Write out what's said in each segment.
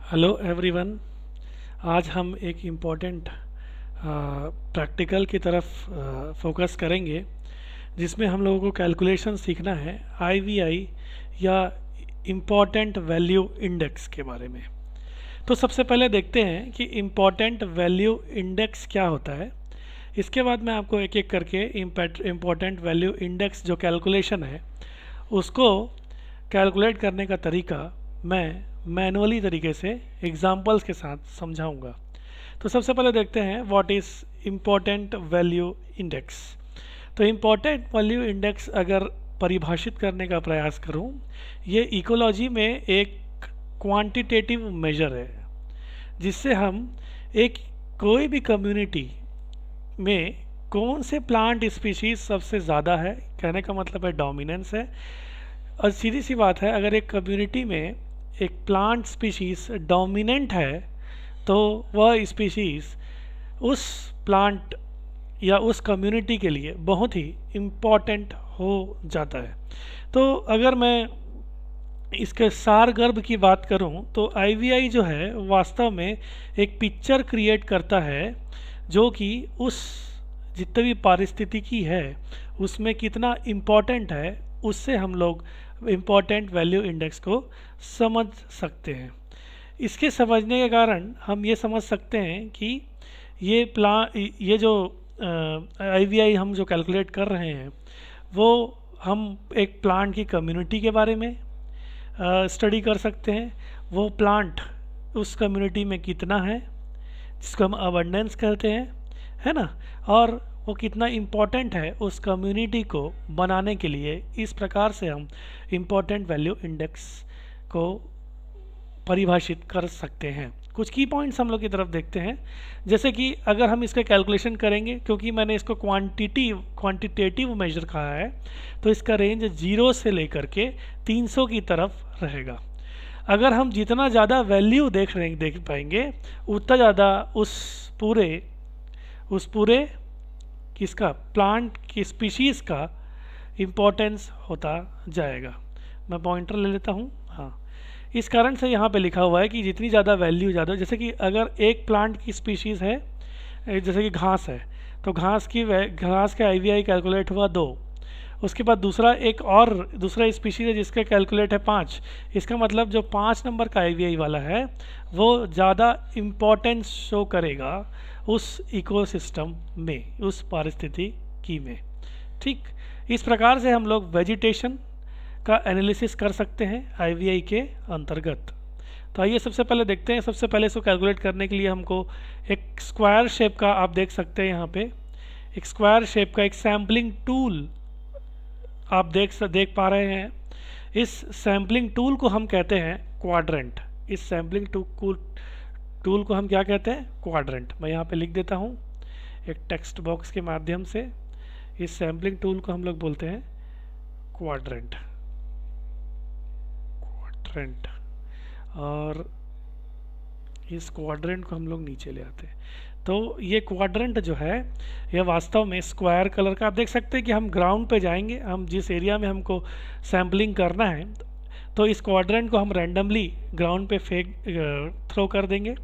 Hello everyone. आज हम एक इम्पोर्टेंट प्रैक्टिकल की तरफ फोकस करेंगे, जिसमें हम लोगों को कैलकुलेशन सीखना है आईवीआई या इम्पोर्टेंट वैल्यू इंडेक्स के बारे में। तो सबसे पहले देखते हैं कि इम्पोर्टेंट वैल्यू इंडेक्स क्या होता है। इसके बाद मैं आपको एक एक करके इम्पोर्टेंट वैल्यू इंडेक्स जो कैलकुलेशन है उसको कैलकुलेट करने का तरीका मैं मैनुअली तरीके से एग्जांपल्स के साथ समझाऊंगा। तो सबसे पहले देखते हैं what is important value index. तो इम्पोर्टेंट वैल्यू इंडेक्स अगर परिभाषित करने का प्रयास करूं, ये इकोलॉजी में एक क्वांटिटेटिव मेजर है जिससे हम एक कोई भी कम्युनिटी में कौन से प्लांट स्पीशीज सबसे ज़्यादा है, कहने का मतलब है डोमिनेंस है। और सीधी सी बात है, अगर एक कम्युनिटी में एक प्लांट स्पीशीज डोमिनेंट है तो वह स्पीशीज उस प्लांट या उस कम्युनिटी के लिए बहुत ही इम्पॉर्टेंट हो जाता है। तो अगर मैं इसके सारगर्भ की बात करूं तो आईवीआई जो है वास्तव में एक पिक्चर क्रिएट करता है जो कि उस जितने भी पारिस्थितिकी है उसमें कितना इम्पॉर्टेंट है, उससे हम लोग इम्पॉर्टेंट वैल्यू इंडेक्स को समझ सकते हैं। इसके समझने के कारण हम ये समझ सकते हैं कि ये जो आईवीआई हम जो कैलकुलेट कर रहे हैं वो हम एक प्लांट की कम्युनिटी के बारे में स्टडी कर सकते हैं। वो प्लांट उस कम्युनिटी में कितना है, जिसको हम अबंडेंस कहते हैं, है ना, और वो कितना इम्पोर्टेंट है उस कम्युनिटी को बनाने के लिए। इस प्रकार से हम इम्पोर्टेंट वैल्यू इंडेक्स को परिभाषित कर सकते हैं। कुछ की पॉइंट्स हम लोग की तरफ देखते हैं, जैसे कि अगर हम इसका कैलकुलेशन करेंगे, क्योंकि मैंने इसको क्वांटिटेटिव मेजर कहा है, तो इसका रेंज 0 से लेकर के 300 की तरफ रहेगा। अगर हम जितना ज़्यादा वैल्यू देख पाएंगे उतना ज़्यादा उस पूरे किसका प्लांट की स्पीशीज़ का इम्पोर्टेंस होता जाएगा। मैं पॉइंटर ले लेता हूँ। हाँ, इस कारण से यहाँ पे लिखा हुआ है कि जितनी ज़्यादा वैल्यू ज़्यादा, जैसे कि अगर एक प्लांट की स्पीशीज़ है, जैसे कि घास है, तो घास का आईवीआई कैलकुलेट हुआ 2। उसके बाद दूसरा स्पीशीज़ है जिसका कैलकुलेट है 5। इसका मतलब जो 5 नंबर का आईवीआई वाला है वो ज़्यादा इम्पोर्टेंस शो करेगा उस इकोसिस्टम में, उस पारिस्थितिकी में। ठीक, इस प्रकार से हम लोग वेजिटेशन का एनालिसिस कर सकते हैं आईवीआई के अंतर्गत। तो आइए सबसे पहले देखते हैं। सबसे पहले इसको कैलकुलेट करने के लिए हमको एक स्क्वायर शेप का, आप देख सकते हैं यहाँ पे एक स्क्वायर शेप का एक सैम्पलिंग टूल आप देख पा रहे हैं। इस सैम्पलिंग टूल को हम कहते हैं क्वाड्रेंट। इस सैम्पलिंग टूल को हम क्या कहते हैं? क्वाड्रेंट। मैं यहाँ पे लिख देता हूँ एक टेक्स्ट बॉक्स के माध्यम से। इस सैम्पलिंग टूल को हम लोग बोलते हैं क्वाड्रेंट। और इस क्वाड्रेंट को हम लोग नीचे ले आते हैं। तो ये क्वाड्रेंट जो है यह वास्तव में स्क्वायर कलर का, आप देख सकते हैं कि हम ग्राउंड पे जाएंगे, हम जिस एरिया में हमको सैम्पलिंग करना है, तो इस क्वाड्रेंट को हम रैंडमली ग्राउंड पे थ्रो कर देंगे।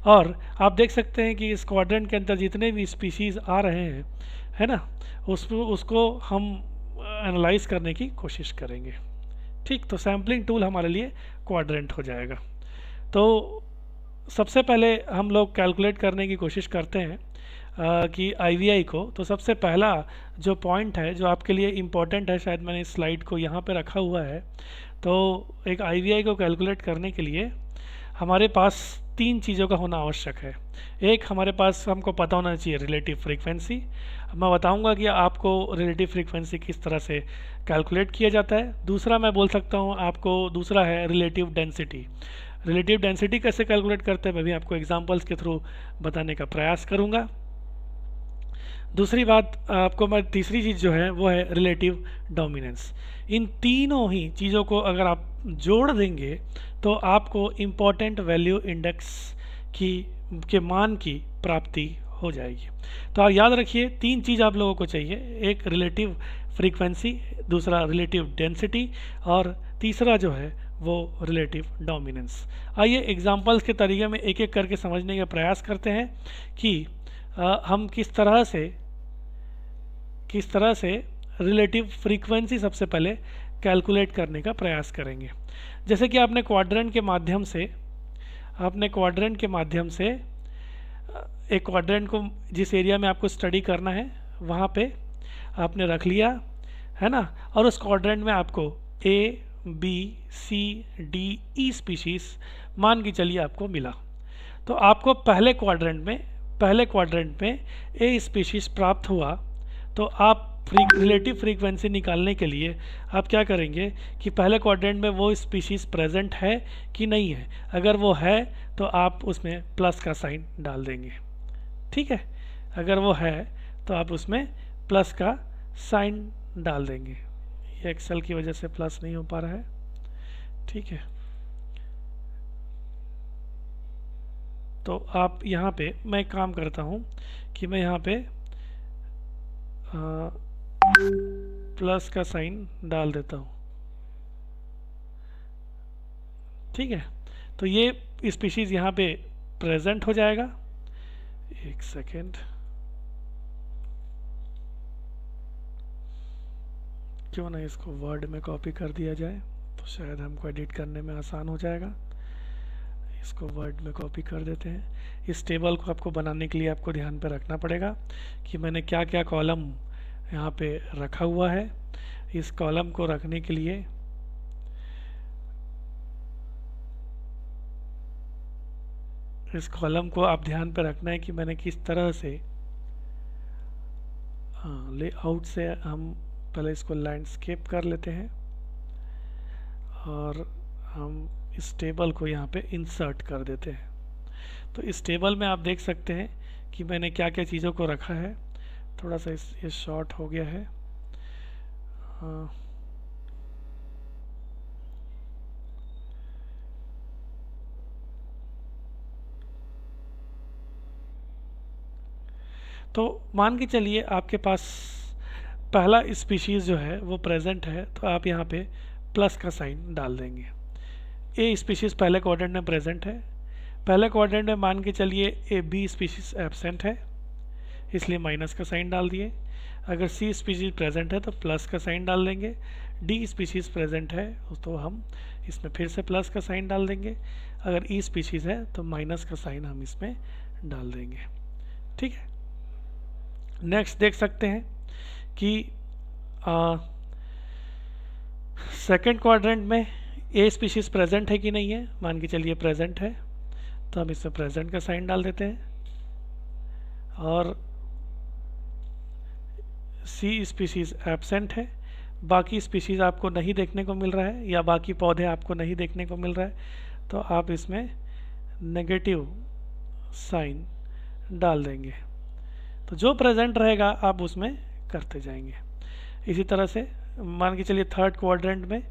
और आप देख सकते हैं कि इस क्वाड्रेंट के अंदर जितने भी स्पीशीज़ आ रहे हैं, है ना, उसको हम एनालाइज करने की कोशिश करेंगे। ठीक, तो सैम्पलिंग टूल हमारे लिए क्वाड्रेंट हो जाएगा। तो सबसे पहले हम लोग कैलकुलेट करने की कोशिश करते हैं कि आईवीआई को। तो सबसे पहला जो पॉइंट है जो आपके लिए इम्पोर्टेंट है, शायद मैंने इस स्लाइड को यहाँ पे रखा हुआ है। तो एक आईवीआई को कैलकुलेट करने के लिए हमारे पास 3 चीज़ों का होना आवश्यक है। एक, हमारे पास हमको पता होना चाहिए रिलेटिव फ्रीक्वेंसी। मैं बताऊंगा कि आपको रिलेटिव फ्रीक्वेंसी किस तरह से कैलकुलेट किया जाता है। दूसरा मैं बोल सकता हूँ आपको, दूसरा है रिलेटिव डेंसिटी। रिलेटिव डेंसिटी कैसे कैलकुलेट करते हैं मैं भी आपको एग्जांपल्स के थ्रू बताने का प्रयास करूंगा। दूसरी बात आपको मैं, तीसरी चीज़ जो है वो है रिलेटिव डोमिनेंस। इन तीनों ही चीज़ों को अगर आप जोड़ देंगे तो आपको इम्पोर्टेंट वैल्यू इंडेक्स के मान की प्राप्ति हो जाएगी। तो आप याद रखिए 3 चीज़ आप लोगों को चाहिए, एक रिलेटिव फ्रीक्वेंसी, दूसरा रिलेटिव डेंसिटी, और तीसरा जो है वो रिलेटिव डोमिनेंस। आइए एग्जांपल्स के तरीके में एक एक करके समझने का प्रयास करते हैं कि हम किस तरह से रिलेटिव फ्रीक्वेंसी सबसे पहले कैलकुलेट करने का प्रयास करेंगे। जैसे कि आपने क्वाड्रेंट के माध्यम से एक क्वाड्रेंट को जिस एरिया में आपको स्टडी करना है वहाँ पे आपने रख लिया है ना, और उस क्वाड्रेंट में आपको A B C D E species मान के चलिए आपको मिला। तो आपको पहले क्वाड्रेंट में ए स्पीशीज़ प्राप्त हुआ, तो आप रिलेटिव फ्रीक्वेंसी निकालने के लिए आप क्या करेंगे कि पहले क्वाड्रेंट में वो स्पीशीज़ प्रेजेंट है कि नहीं है। अगर वो है तो आप उसमें प्लस का साइन डाल देंगे, ठीक है। अगर वो है तो आप उसमें प्लस का साइन डाल देंगे। ये एक्सेल की वजह से प्लस नहीं हो पा रहा है, ठीक है। तो आप यहाँ पे, मैं एक काम करता हूँ कि मैं यहाँ पे प्लस का साइन डाल देता हूँ, ठीक है। तो ये स्पीशीज़ यहाँ पे प्रेजेंट हो जाएगा। एक सेकेंड, क्यों ना इसको वर्ड में कॉपी कर दिया जाए, तो शायद हमको एडिट करने में आसान हो जाएगा। इसको वर्ड में कॉपी कर देते हैं। इस टेबल को आपको बनाने के लिए आपको ध्यान पे रखना पड़ेगा कि मैंने क्या क्या कॉलम यहाँ पे रखा हुआ है। इस कॉलम को रखने के लिए इस कॉलम को आप ध्यान पे रखना है कि मैंने किस तरह से लेआउट से हम पहले इसको लैंडस्केप कर लेते हैं और हम इस टेबल को यहाँ पे इंसर्ट कर देते हैं। तो इस टेबल में आप देख सकते हैं कि मैंने क्या क्या चीज़ों को रखा है। थोड़ा सा ये शॉर्ट हो गया है। तो मान के चलिए आपके पास पहला स्पीशीज़ जो है वो प्रेजेंट है, तो आप यहाँ पे प्लस का साइन डाल देंगे। ए स्पीशीज़ पहले क्वाड्रेंट में प्रेजेंट है। पहले क्वाड्रेंट में मान के चलिए ए बी स्पीशीज़ एब्सेंट है, इसलिए माइनस का साइन डाल दिए। अगर सी स्पीशीज़ प्रेजेंट है तो प्लस का साइन डाल देंगे। डी स्पीशीज़ प्रेजेंट है तो हम इसमें फिर से प्लस का साइन डाल देंगे। अगर ई स्पीशीज़ है तो माइनस का साइन हम इसमें डाल देंगे, ठीक है। नेक्स्ट देख सकते हैं कि सेकेंड क्वाड्रेंट में ए स्पीशीज़ प्रेजेंट है कि नहीं है। मान के चलिए प्रेजेंट है, तो हम इसमें प्रेजेंट का साइन डाल देते हैं। और सी स्पीशीज़ एब्सेंट है, बाकी स्पीशीज़ आपको नहीं देखने को मिल रहा है या बाकी पौधे आपको नहीं देखने को मिल रहा है, तो आप इसमें नेगेटिव साइन डाल देंगे। तो जो प्रेजेंट रहेगा आप उसमें करते जाएंगे। इसी तरह से मान के चलिए थर्ड क्वाड्रेंट में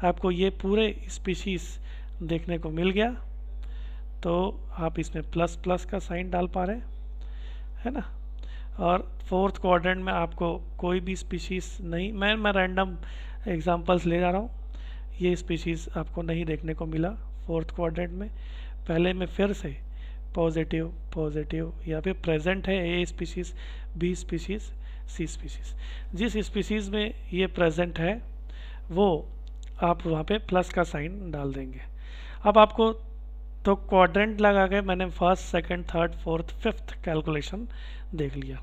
आपको ये पूरे स्पीशीज़ देखने को मिल गया, तो आप इसमें प्लस प्लस का साइन डाल पा रहे है ना। और फोर्थ क्वाड्रेंट में आपको कोई भी स्पीशीज़ नहीं, मैं रैंडम एग्जांपल्स ले जा रहा हूँ। ये स्पीशीज़ आपको नहीं देखने को मिला फोर्थ क्वाड्रेंट में। पहले में फिर से पॉजिटिव पॉजिटिव, यहाँ पे प्रेजेंट है ए स्पीशीज़, बी स्पीशीज़, सी स्पीशीज़। जिस स्पीशीज़ में ये प्रेजेंट है वो आप वहाँ पे प्लस का साइन डाल देंगे। अब आपको तो क्वाड्रेंट लगा के मैंने first second third fourth fifth calculation देख लिया।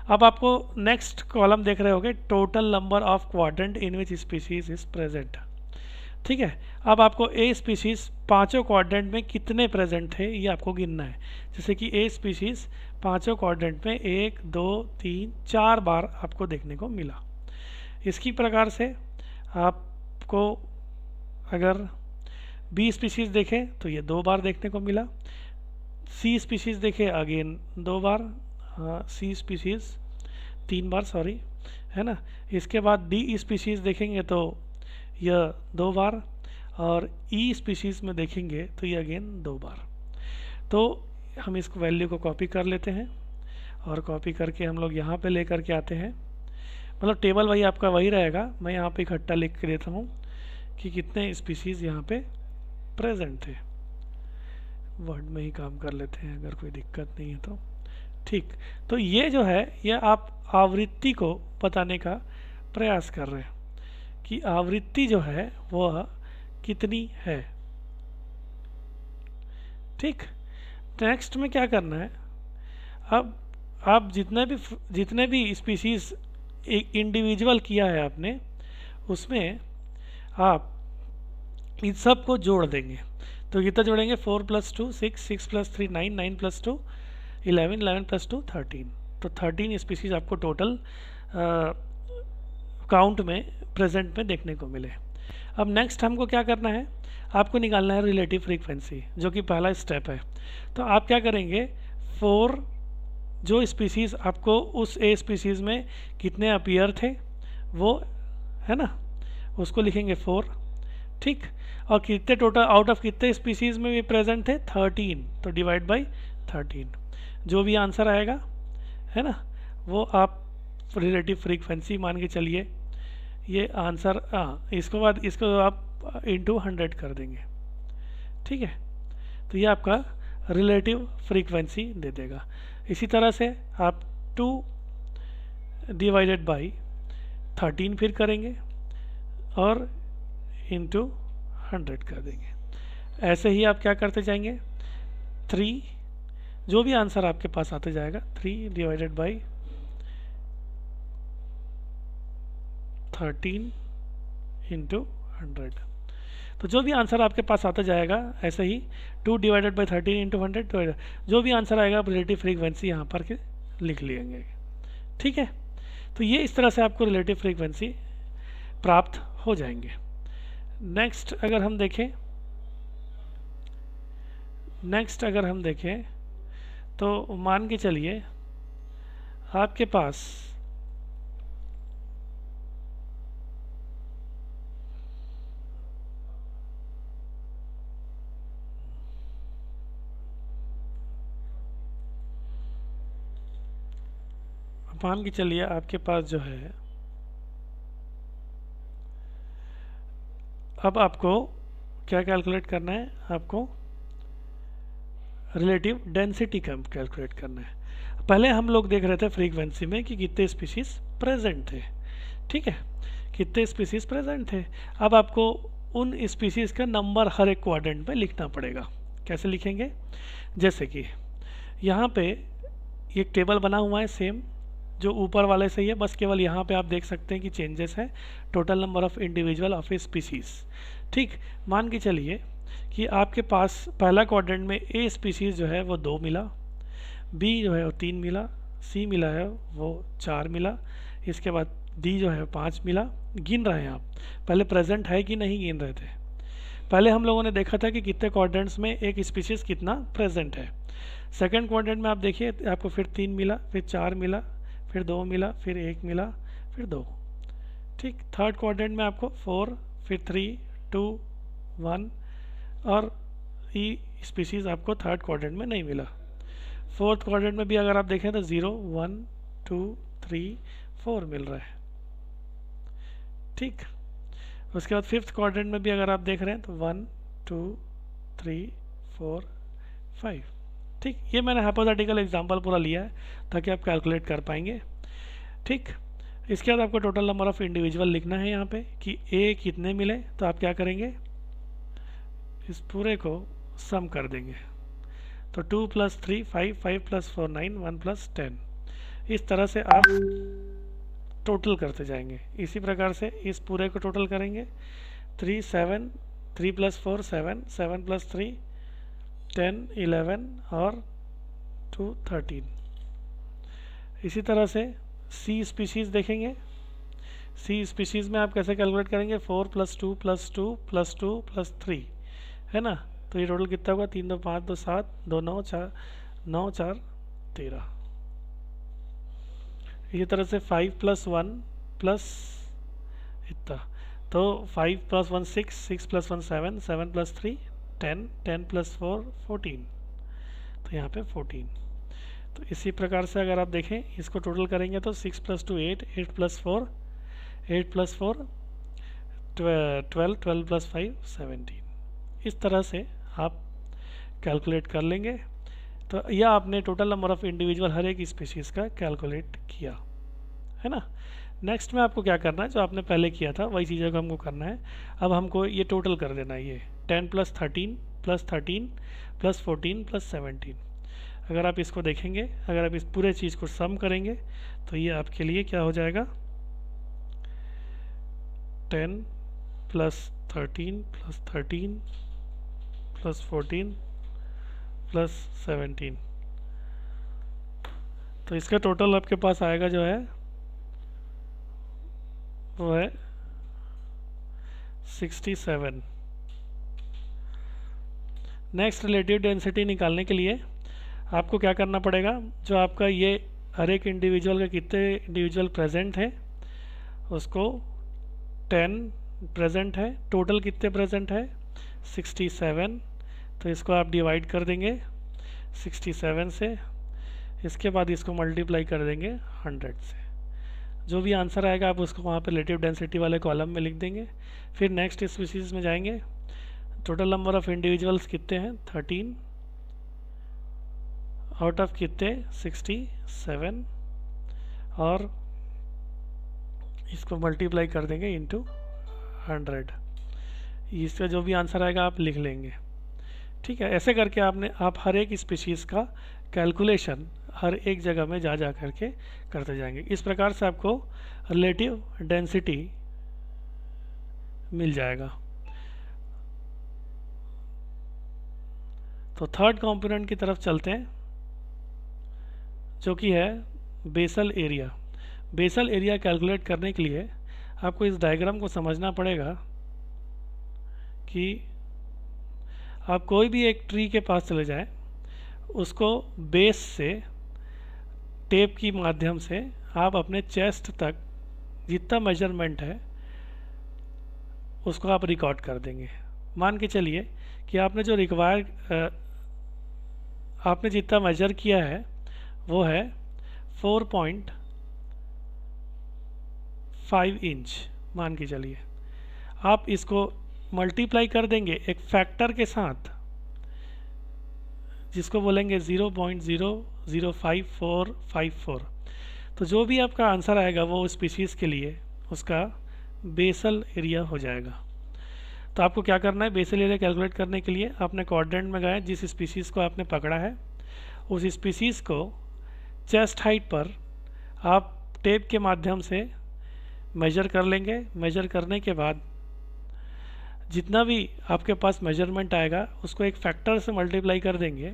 अब आपको नेक्स्ट कॉलम देख रहे होगे, total number of quadrant in which species is present, ठीक है। अब आपको ए स्पीशीज पांचों क्वाड्रेंट में कितने प्रेजेंट थे ये आपको गिनना है। जैसे कि ए स्पीशीज पांचों क्वाड्रेंट में 1 2 3 4 बार आपको देखने को मिला। इसकी प्रकार से आपको अगर बी स्पीशीज़ देखें तो ये 2 बार देखने को मिला। सी स्पीशीज़ देखें अगेन 2 बार, सी स्पीशीज़ 3 बार, सॉरी, है ना। इसके बाद डी स्पीशीज़ देखेंगे तो यह 2 बार, और ई स्पीशीज़ में देखेंगे तो ये अगेन 2 बार। तो हम इसको वैल्यू को कॉपी कर लेते हैं और कॉपी करके हम लोग यहाँ पे लेकर के आते हैं। मतलब टेबल वही आपका वही रहेगा, मैं यहाँ पे इकट्ठा लिख के देता हूँ कि कितने स्पीसीज यहाँ पे प्रेजेंट थे। वर्ड में ही काम कर लेते हैं अगर कोई दिक्कत नहीं है तो। ठीक, तो ये जो है ये आप आवृत्ति को बताने का प्रयास कर रहे हैं कि आवृत्ति जो है वह कितनी है। ठीक, नेक्स्ट में क्या करना है, अब आप जितने भी स्पीसीज इंडिविजुअल किया है आपने, उसमें आप इन सब को जोड़ देंगे। तो कितना जोड़ेंगे, 4 + 2 6, 6 + 3 9, 9 + 2 11, 11 + 2 13। तो 13 स्पीसीज आपको टोटल काउंट में प्रेजेंट में देखने को मिले। अब नेक्स्ट हमको क्या करना है, आपको निकालना है रिलेटिव फ्रीक्वेंसी, जो कि पहला स्टेप है। तो आप क्या करेंगे, 4 जो स्पीसीज आपको उस ए स्पीसीज में कितने अपीयर थे वो है ना, उसको लिखेंगे 4। ठीक, और कितने टोटल आउट ऑफ कितने स्पीसीज में भी प्रेजेंट थे, 13, तो डिवाइड बाय 13। जो भी आंसर आएगा है ना, वो आप रिलेटिव फ्रीक्वेंसी मान के चलिए। ये आंसर इसको बाद इसको आप इंटू 100 कर देंगे। ठीक है, तो ये आपका रिलेटिव फ्रीक्वेंसी दे देगा। इसी तरह से आप 2 डिवाइडेड बाई 13 फिर करेंगे और इंटू 100 कर देंगे। ऐसे ही आप क्या करते जाएंगे, 3 जो भी आंसर आपके पास आते जाएगा, 3 डिवाइडेड बाई 13 इंटू 100। तो जो भी आंसर आपके पास आता जाएगा, ऐसे ही 2 डिवाइडेड बाई 13 इंटू 100, जो भी आंसर आएगा आप रिलेटिव फ्रीक्वेंसी यहाँ पर के लिख लेंगे। ठीक है, तो ये इस तरह से आपको रिलेटिव फ्रीक्वेंसी प्राप्त हो जाएंगे। नेक्स्ट अगर हम देखें तो मान के चलिए आपके पास जो है, अब आपको क्या कैलकुलेट करना है, आपको रिलेटिव डेंसिटी कैलकुलेट करना है। पहले हम लोग देख रहे थे फ्रीक्वेंसी में कि कितने स्पीसीज प्रेजेंट थे। ठीक है, कितने स्पीसीज प्रेजेंट थे। अब आपको उन स्पीसीज का नंबर हर एक क्वाड्रेंट में लिखना पड़ेगा। कैसे लिखेंगे, जैसे कि यहाँ पे एक टेबल बना हुआ है सेम जो ऊपर वाले से ही है, बस केवल यहाँ पे आप देख सकते हैं कि चेंजेस है total number of individual of a species. ठीक, मान के चलिए कि आपके पास पहला क्वाड्रेंट में ए स्पीसीज जो है वो 2 मिला, बी जो है वो 3 मिला, सी मिला है वो 4 मिला, इसके बाद डी जो है 5 मिला। गिन रहे हैं आप, पहले प्रेजेंट है कि नहीं गिन रहे थे। पहले हम लोगों ने देखा था कि कितने क्वाड्रेंट्स में एक स्पीसीज कितना प्रेजेंट है। सेकंड क्वाड्रेंट में आप देखिए आपको फिर 3 मिला, फिर 4 मिला, फिर 2 मिला, फिर 1 मिला, फिर 2। ठीक, थर्ड क्वाड्रेंट में आपको 4, फिर 3, 2, 1 और ई स्पीसीज आपको थर्ड क्वाड्रेंट में नहीं मिला। फोर्थ क्वाड्रेंट में भी अगर आप देखें तो 0, 1, 2, 3, 4 मिल रहा है। ठीक, उसके बाद फिफ्थ क्वाड्रेंट में भी अगर आप देख रहे हैं तो 1, 2, 3, 4, 5। ठीक, ये मैंने हाइपोथेटिकल एग्जांपल पूरा लिया है ताकि आप कैलकुलेट कर पाएंगे। ठीक, इसके बाद आपको टोटल नंबर ऑफ इंडिविजुअल लिखना है यहाँ पे कि ए कितने मिले। तो आप क्या करेंगे, इस पूरे को सम कर देंगे। तो 2 + 3 5, 5 + 4 9, 1 + 10। इस तरह से आप टोटल करते जाएंगे। इसी प्रकार से इस पूरे को टोटल करेंगे। 3 7, 3 + 4 7, 7 + 3 10, 11 और 2 13। इसी तरह से सी स्पीशीज़ देखेंगे। सी स्पीशीज़ में आप कैसे कैलकुलेट करेंगे, 4 + 2 + 2 + 2 + 3 है ना। तो ये टोटल कितना होगा, 3 2 5 2 7 2 9 4 9 4 13। इसी तरह से 5 + 1 प्लस इतना, तो 5 + 1 6, 6 + 1 7, 7 + 3 10, 10 + 4 14। तो यहाँ पे 14। तो इसी प्रकार से अगर आप देखें इसको टोटल करेंगे तो 6 + 2 8, 8 + 4 8 + 4 12, 12 प्लस 5 17। इस तरह से आप कैलकुलेट कर लेंगे। तो यह आपने टोटल नंबर ऑफ़ इंडिविजुअल हर एक स्पीशीज़ का कैलकुलेट किया, है ना। नेक्स्ट में आपको क्या करना है, जो आपने पहले किया था वही चीज़ों को हमको करना है। अब हमको ये टोटल कर देना है, ये 10 प्लस 13 प्लस 13 प्लस 14 प्लस 17। अगर आप इसको देखेंगे, अगर आप इस पूरे चीज़ को सम करेंगे तो ये आपके लिए क्या हो जाएगा, 10 प्लस 13 प्लस 13 प्लस 14 प्लस 17। तो इसका टोटल आपके पास आएगा जो है वो है 67। नेक्स्ट रिलेटिव डेंसिटी निकालने के लिए आपको क्या करना पड़ेगा, जो आपका ये हर एक इंडिविजुअल का कितने इंडिविजुअल प्रेजेंट है उसको 10 प्रेजेंट है, टोटल कितने प्रेजेंट है 67। तो इसको आप डिवाइड कर देंगे 67 से, इसके बाद इसको मल्टीप्लाई कर देंगे 100 से। जो भी आंसर आएगा आप उसको वहाँ पे रिलेटिव डेंसिटी वाले कॉलम में लिख देंगे। फिर नेक्स्ट स्पीसीज में जाएंगे, टोटल नंबर ऑफ़ इंडिविजुअल्स कितने हैं 13 आउट ऑफ कितने 67, और इसको मल्टीप्लाई कर देंगे इंटू 100। इसका जो भी आंसर आएगा आप लिख लेंगे, ठीक है। ऐसे करके आप हर एक स्पीशीज़ का कैलकुलेशन हर एक जगह में जा करके करते जाएंगे। इस प्रकार से आपको रिलेटिव डेंसिटी मिल जाएगा। तो थर्ड कंपोनेंट की तरफ चलते हैं, जो कि है basal area. Basal area calculate करने के लिए आपको इस डायग्राम को समझना पड़ेगा कि आप कोई भी एक ट्री के पास चले जाएं, उसको बेस से टेप की माध्यम से आप अपने चेस्ट तक जितना मेजरमेंट है उसको आप रिकॉर्ड कर देंगे। मान के चलिए कि आपने जो आपने जितना मेजर किया है वो है 4.5 इंच, मान के चलिए। आप इसको मल्टीप्लाई कर देंगे एक फैक्टर के साथ जिसको बोलेंगे 0.005454। तो जो भी आपका आंसर आएगा वो स्पीशीज़ के लिए उसका बेसल एरिया हो जाएगा। तो आपको क्या करना है, बेसल एरिया कैलकुलेट करने के लिए आपने कोऑर्डिनेट में गए, जिस स्पीशीज़ को आपने पकड़ा है उस स्पीशीज़ को चेस्ट हाइट पर आप टेप के माध्यम से मेजर कर लेंगे। मेजर करने के बाद जितना भी आपके पास मेजरमेंट आएगा उसको एक फैक्टर से मल्टीप्लाई कर देंगे,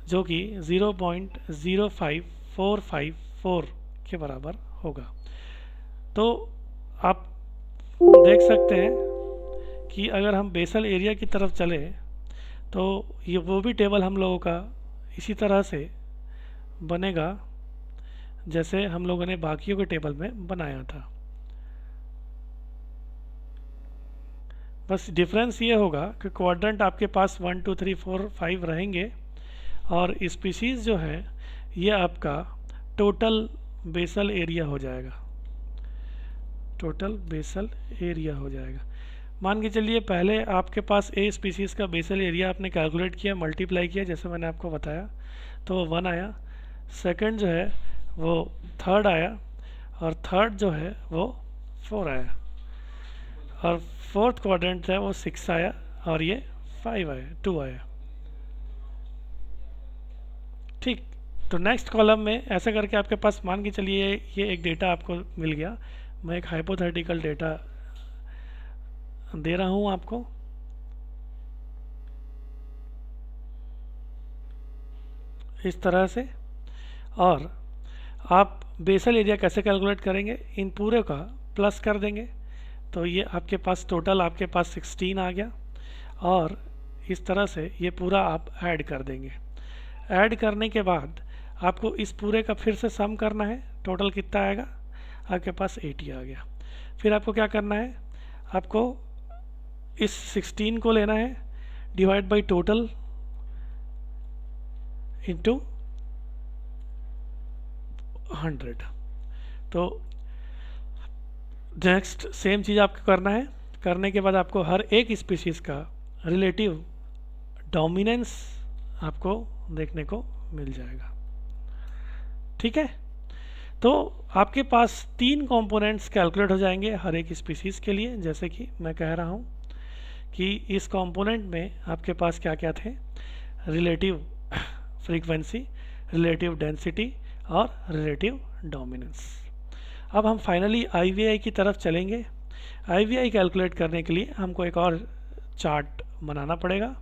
जो कि 0.05454 के बराबर होगा। तो आप देख सकते हैं कि अगर हम बेसल एरिया की तरफ चले तो ये वो भी टेबल हम लोगों का इसी तरह से बनेगा जैसे हम लोगों ने बाकियों के टेबल में बनाया था। बस डिफरेंस ये होगा कि क्वाड्रेंट आपके पास 1 2 3 4 5 रहेंगे, और स्पीशीज़ जो है ये आपका टोटल बेसल एरिया हो जाएगा। टोटल बेसल एरिया हो जाएगा। मान के चलिए पहले आपके पास ए स्पीशीज़ का बेसल एरिया आपने कैलकुलेट किया, मल्टीप्लाई किया जैसे मैंने आपको बताया, तो वो 1 आया। सेकंड जो है वो थर्ड आया, और थर्ड जो है वो 4 आया, और फोर्थ क्वाड्रेंट है वो 6 आया, और ये 5 आया, 2 आया। ठीक। तो नेक्स्ट कॉलम में ऐसा करके आपके पास मान के चलिए ये एक डेटा आपको मिल गया। मैं एक हाइपोथेटिकल डेटा दे रहा हूँ आपको। इस तरह से, और आप बेसल एरिया कैसे कैलकुलेट करेंगे, इन पूरे का प्लस कर देंगे तो ये आपके पास टोटल आपके पास 16 आ गया, और इस तरह से ये पूरा आप ऐड कर देंगे। ऐड करने के बाद आपको इस पूरे का फिर से सम करना है, टोटल कितना आएगा, आपके पास 80 आ गया। फिर आपको क्या करना है, आपको इस 16 को लेना है, डिवाइड बाई टोटल इंटू 100। तो नेक्स्ट सेम चीज़ आपको करना है। करने के बाद आपको हर एक स्पीशीज़ का रिलेटिव डोमिनेंस आपको देखने को मिल जाएगा। ठीक है, तो आपके पास 3 कंपोनेंट्स कैलकुलेट हो जाएंगे हर एक स्पीशीज़ के लिए। जैसे कि मैं कह रहा हूँ कि इस कंपोनेंट में आपके पास क्या क्या थे, रिलेटिव फ्रीक्वेंसी, रिलेटिव डेंसिटी और रिलेटिव डोमिनेंस। अब हम फाइनली IVI की तरफ चलेंगे। IVI कैलकुलेट करने के लिए हमको एक और चार्ट बनाना पड़ेगा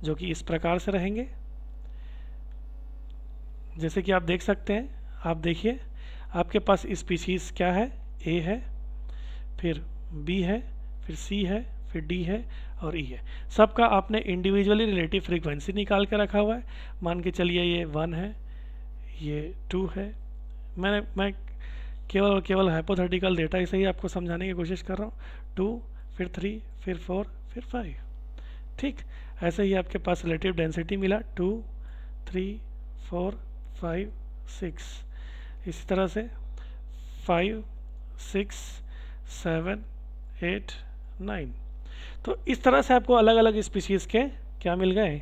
जो कि इस प्रकार से रहेंगे। जैसे कि आप देख सकते हैं, आप देखिए आपके पास स्पीशीज़ क्या है, A है, फिर B है, फिर C है, फिर D है और E है। सबका आपने इंडिविजुअली रिलेटिव फ्रीक्वेंसी निकाल के रखा हुआ है। मान के चलिए ये 1 है, ये 2 है। मैं केवल और केवल हाइपोथेटिकल डेटा से ही आपको समझाने की कोशिश कर रहा हूँ। 2, फिर 3, फिर 4, फिर 5। ठीक, ऐसे ही आपके पास रिलेटिव डेंसिटी मिला 2, 3, 4, 5, 6। इसी तरह से 5, 6, 7, 8, 9। तो इस तरह से आपको अलग अलग स्पीशीज़ के क्या मिल गए,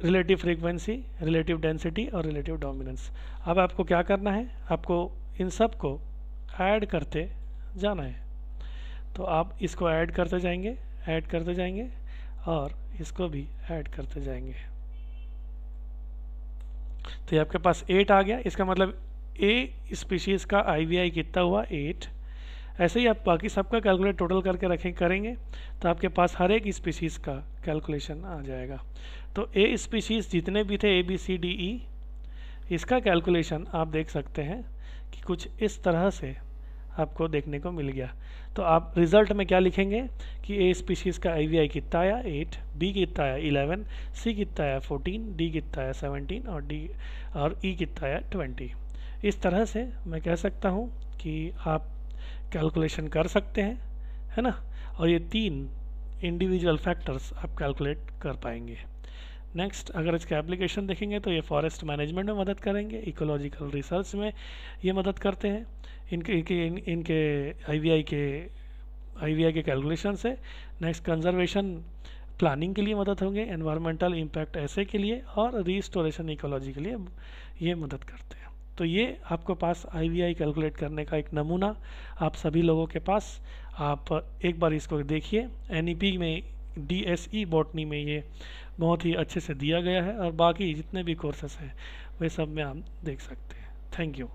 रिलेटिव फ्रीक्वेंसी, रिलेटिव डेंसिटी और रिलेटिव डोमिनेंस। अब आपको क्या करना है, आपको इन सब को ऐड करते जाना है। तो आप इसको ऐड करते जाएंगे, ऐड करते जाएंगे और इसको भी ऐड करते जाएंगे। तो ये आपके पास 8 आ गया। इसका मतलब A स्पीशीज़ का IVI कितना हुआ, 8। ऐसे ही आप बाकी सबका कैलकुलेट टोटल करके करेंगे तो आपके पास हर एक स्पीशीज़ का कैलकुलेशन आ जाएगा। तो A स्पीशीज़ जितने भी थे ABCDE, इसका कैलकुलेशन आप देख सकते हैं कि कुछ इस तरह से आपको देखने को मिल गया। तो आप रिजल्ट में क्या लिखेंगे कि A स्पीशीज़ का IVI कितना आया, 8, B कितना आया 11, C कितना आया 14, D कितना आया 17 और E कितना आया 20। इस तरह से मैं कह सकता हूँ कि आप कैलकुलेशन कर सकते हैं, है ना। और ये 3 इंडिविजुअल फैक्टर्स आप कैलकुलेट कर पाएंगे। नेक्स्ट, अगर इसका एप्लीकेशन देखेंगे तो ये फॉरेस्ट मैनेजमेंट में मदद करेंगे, इकोलॉजिकल रिसर्च में ये मदद करते हैं। इनके IVI के कैलकुलेशन से। नेक्स्ट, कंजर्वेशन प्लानिंग के लिए मदद होंगे, एनवायरमेंटल इम्पैक्ट ऐसे के लिए और रिस्टोरेशन इकोलॉजी के लिए ये मदद करते हैं। तो ये आपको पास IVI कैलकुलेट करने का एक नमूना आप सभी लोगों के पास। आप एक बार इसको देखिए, NEP में DSE बॉटनी में ये बहुत ही अच्छे से दिया गया है और बाकी जितने भी कोर्सेस हैं वे सब में आप देख सकते हैं। Thank you.